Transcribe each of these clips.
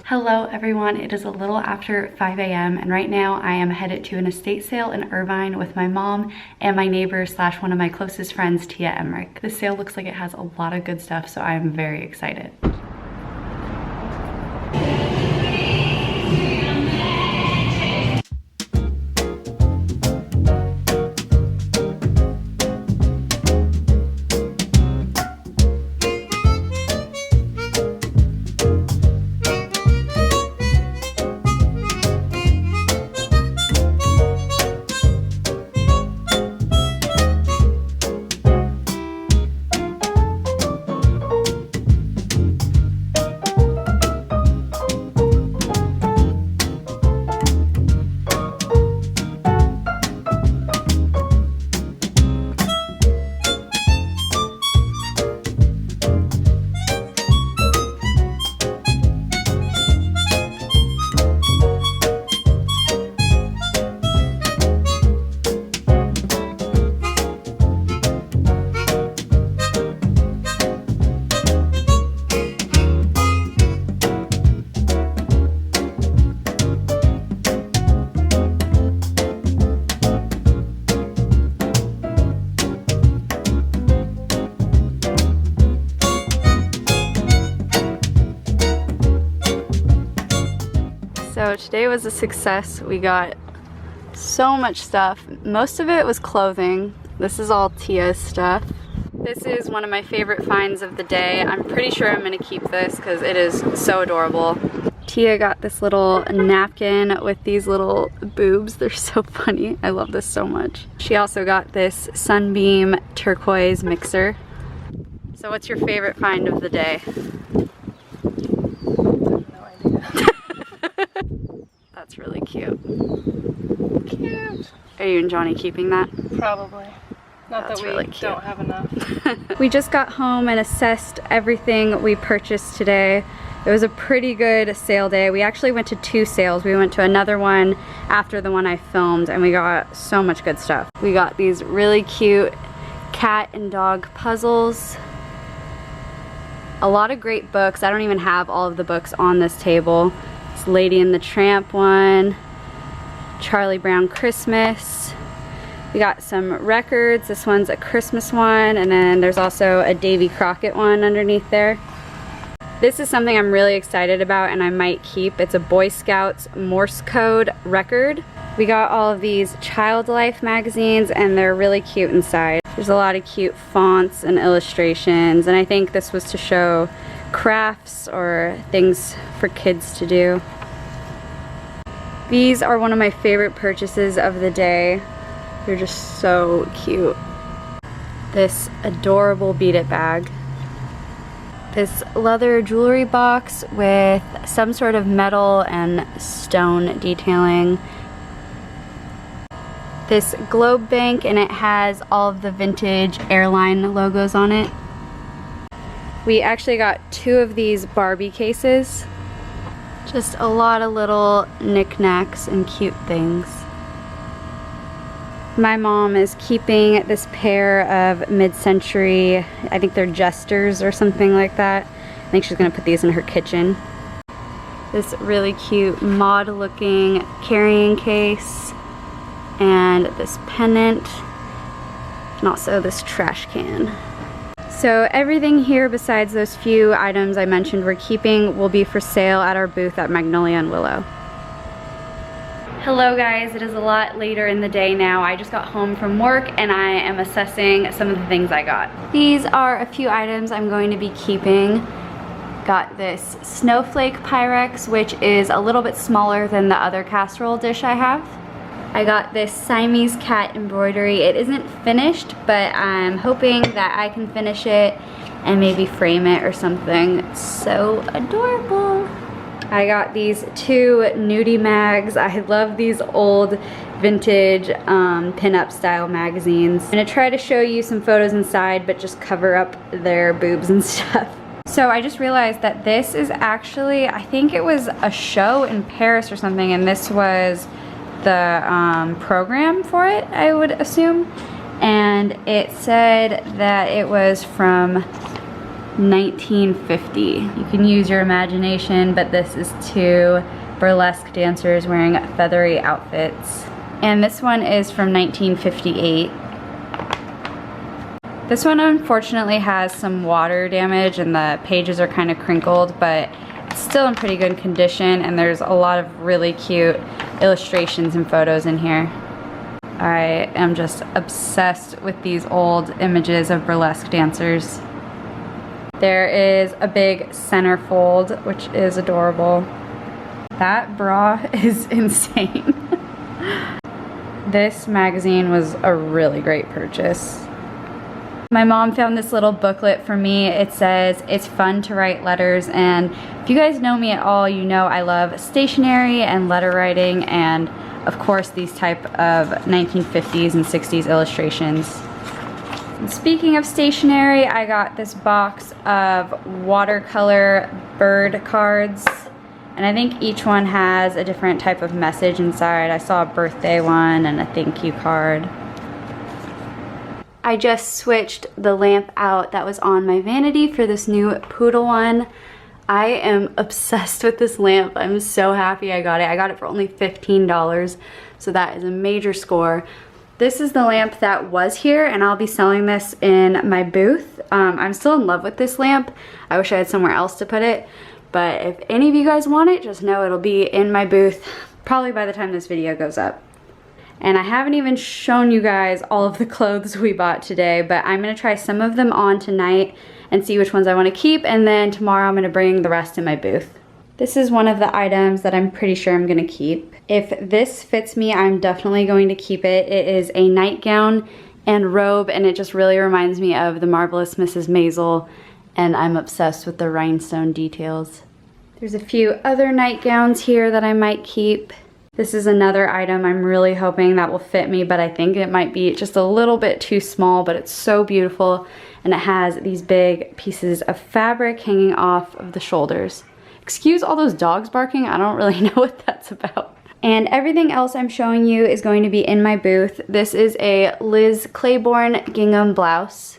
Hello everyone, it is a little after 5 a.m. and right now I am headed to an estate sale in Irvine with my mom and my neighbor slash one of my closest friends, Tia Emerick. This sale looks like it has a lot of good stuff, so I am very excited. So today was a success. We got so much stuff. Most of it was clothing. This is all Tia's stuff. This is one of my favorite finds of the day. I'm pretty sure I'm gonna keep this because it is so adorable. Tia got this little napkin with these little boobs. They're so funny. I love this so much. She also got this Sunbeam turquoise mixer. So what's your favorite find of the day? That's really cute. Cute. Are you and Johnny keeping that? Probably. Not That's that we really cute. don't have enough. We just got home and assessed everything we purchased today. It was a pretty good sale day. We actually went to 2 sales. We went to another one after the one I filmed and we got so much good stuff. We got these really cute cat and dog puzzles. A lot of great books. I don't even have all of the books on this table. It's Lady and the Tramp one, Charlie Brown Christmas. We got some records. This one's a Christmas one, and then there's also a Davy Crockett one underneath there. This is something I'm really excited about and I might keep. It's a Boy Scouts Morse code record. We got all of these Child Life magazines and they're really cute inside. There's a lot of cute fonts and illustrations, and I think this was to show crafts or things for kids to do. These are one of my favorite purchases of the day. They're just so cute. This adorable Beat It bag. This leather jewelry box with some sort of metal and stone detailing. This globe bank, and it has all of the vintage airline logos on it. We actually got 2 of these Barbie cases. Just a lot of little knickknacks and cute things. My mom is keeping this pair of mid-century, I think they're jesters or something like that. I think she's gonna put these in her kitchen. This really cute mod looking carrying case, and this pendant, and also this trash can. So everything here besides those few items I mentioned we're keeping will be for sale at our booth at Magnolia and Willow. Hello guys, it is a lot later in the day now. I just got home from work and I am assessing some of the things I got. These are a few items I'm going to be keeping. Got this snowflake Pyrex, which is a little bit smaller than the other casserole dish I have. I got this Siamese cat embroidery. It isn't finished, but I'm hoping that I can finish it and maybe frame it or something. It's so adorable. I got these 2 nudie mags. I love these old vintage pin-up style magazines. I'm gonna try to show you some photos inside, but just cover up their boobs and stuff. So I just realized that this is actually, I think it was a show in Paris or something, and this was the program for it, I would assume. And it said that it was from 1950. You can use your imagination, but this is 2 burlesque dancers wearing feathery outfits. And this one is from 1958. This one unfortunately has some water damage and the pages are kind of crinkled, but it's still in pretty good condition, and there's a lot of really cute illustrations and photos in here. I am just obsessed with these old images of burlesque dancers. There is a big centerfold, which is adorable. That bra is insane. This magazine was a really great purchase. My mom found this little booklet for me. It says, "It's fun to write letters," and if you guys know me at all, you know I love stationery and letter writing, and of course these type of 1950s and 60s illustrations. And speaking of stationery, I got this box of watercolor bird cards, and I think each one has a different type of message inside. I saw a birthday one and a thank you card. I just switched the lamp out that was on my vanity for this new poodle one. I am obsessed with this lamp. I'm so happy I got it. I got it for only $15, so that is a major score. This is the lamp that was here, and I'll be selling this in my booth. I'm still in love with this lamp. I wish I had somewhere else to put it, but if any of you guys want it, just know it'll be in my booth probably by the time this video goes up. And I haven't even shown you guys all of the clothes we bought today, but I'm gonna try some of them on tonight and see which ones I wanna keep, and then tomorrow I'm gonna bring the rest in my booth. This is one of the items that I'm pretty sure I'm gonna keep. If this fits me, I'm definitely going to keep it. It is a nightgown and robe, and it just really reminds me of the Marvelous Mrs. Maisel, and I'm obsessed with the rhinestone details. There's a few other nightgowns here that I might keep. This is another item I'm really hoping that will fit me, but I think it might be just a little bit too small, but it's so beautiful, and it has these big pieces of fabric hanging off of the shoulders. Excuse all those dogs barking, I don't really know what that's about. And everything else I'm showing you is going to be in my booth. This is a Liz Claiborne gingham blouse.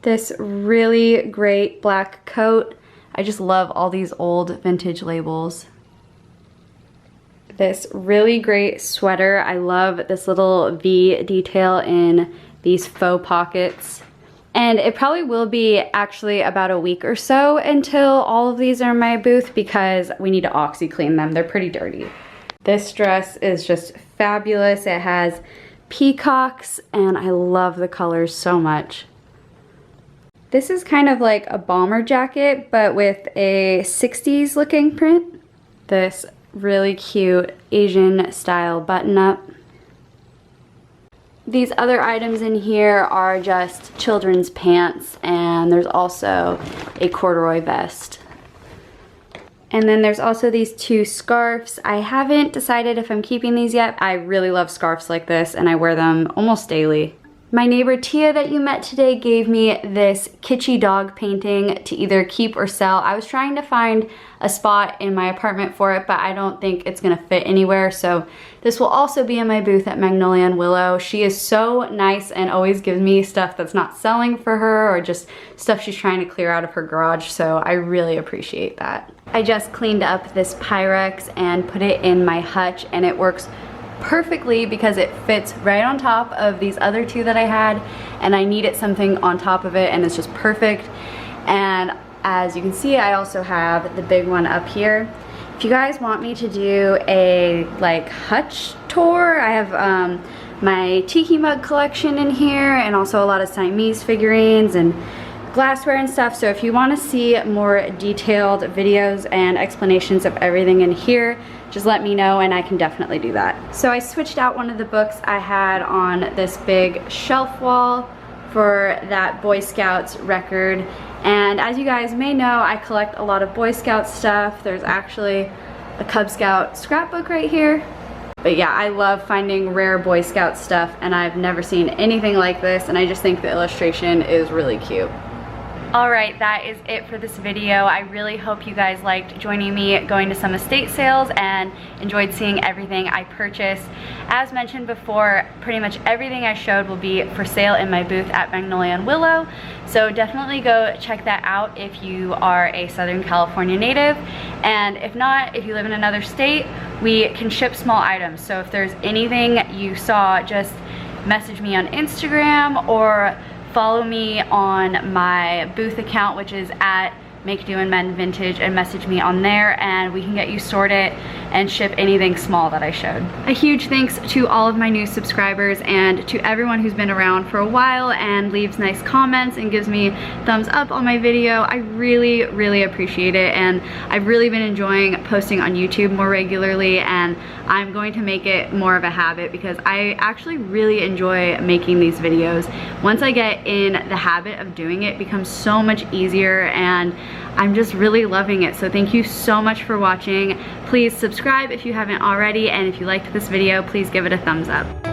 This really great black coat. I just love all these old vintage labels. This really great sweater. I love this little V detail in these faux pockets. And it probably will be actually about a week or so until all of these are in my booth, because we need to OxyClean them. They're pretty dirty. This dress is just fabulous. It has peacocks, and I love the colors so much. This is kind of like a bomber jacket, but with a 60s looking print. This really cute Asian style button up. These other items in here are just children's pants, and there's also a corduroy vest. And then there's also these 2 scarves. I haven't decided if I'm keeping these yet. I really love scarves like this, and I wear them almost daily. My neighbor Tia that you met today gave me this Kitschy dog painting to either keep or sell. I was trying to find a spot in my apartment for it, but I don't think it's gonna fit anywhere, so this will also be in my booth at Magnolia and Willow. She is so nice and always gives me stuff that's not selling for her, or just stuff she's trying to clear out of her garage, so I really appreciate that. I just cleaned up this Pyrex and put it in my hutch, and it works perfectly because it fits right on top of these other 2 that I had, and I needed something on top of it, and it's just perfect. And as you can see, I also have the big one up here. If you guys want me to do a like hutch tour, I have my tiki mug collection in here, and also a lot of Siamese figurines and glassware and stuff. So if you want to see more detailed videos and explanations of everything in here, just let me know and I can definitely do that. So I switched out one of the books I had on this big shelf wall for that Boy Scouts record. And as you guys may know, I collect a lot of Boy Scout stuff. There's actually a Cub Scout scrapbook right here. But yeah, I love finding rare Boy Scout stuff, and I've never seen anything like this, and I just think the illustration is really cute. Alright, that is it for this video. I really hope you guys liked joining me going to some estate sales and enjoyed seeing everything I purchased. As mentioned before, pretty much everything I showed will be for sale in my booth at Magnolia and Willow, so definitely go check that out if you are a Southern California native. And if not, if you live in another state, we can ship small items. So if there's anything you saw, just message me on Instagram or follow me on my booth account, which is at Make Do and Mend Vintage, and message me on there and we can get you sorted and ship anything small that I showed. A huge thanks to all of my new subscribers and to everyone who's been around for a while and leaves nice comments and gives me thumbs up on my video. I really, really appreciate it, and I've really been enjoying posting on YouTube more regularly, and I'm going to make it more of a habit because I actually really enjoy making these videos. Once I get in the habit of doing it, it becomes so much easier and I'm just really loving it. So thank you so much for watching. Please subscribe if you haven't already, and if you liked this video, please give it a thumbs up.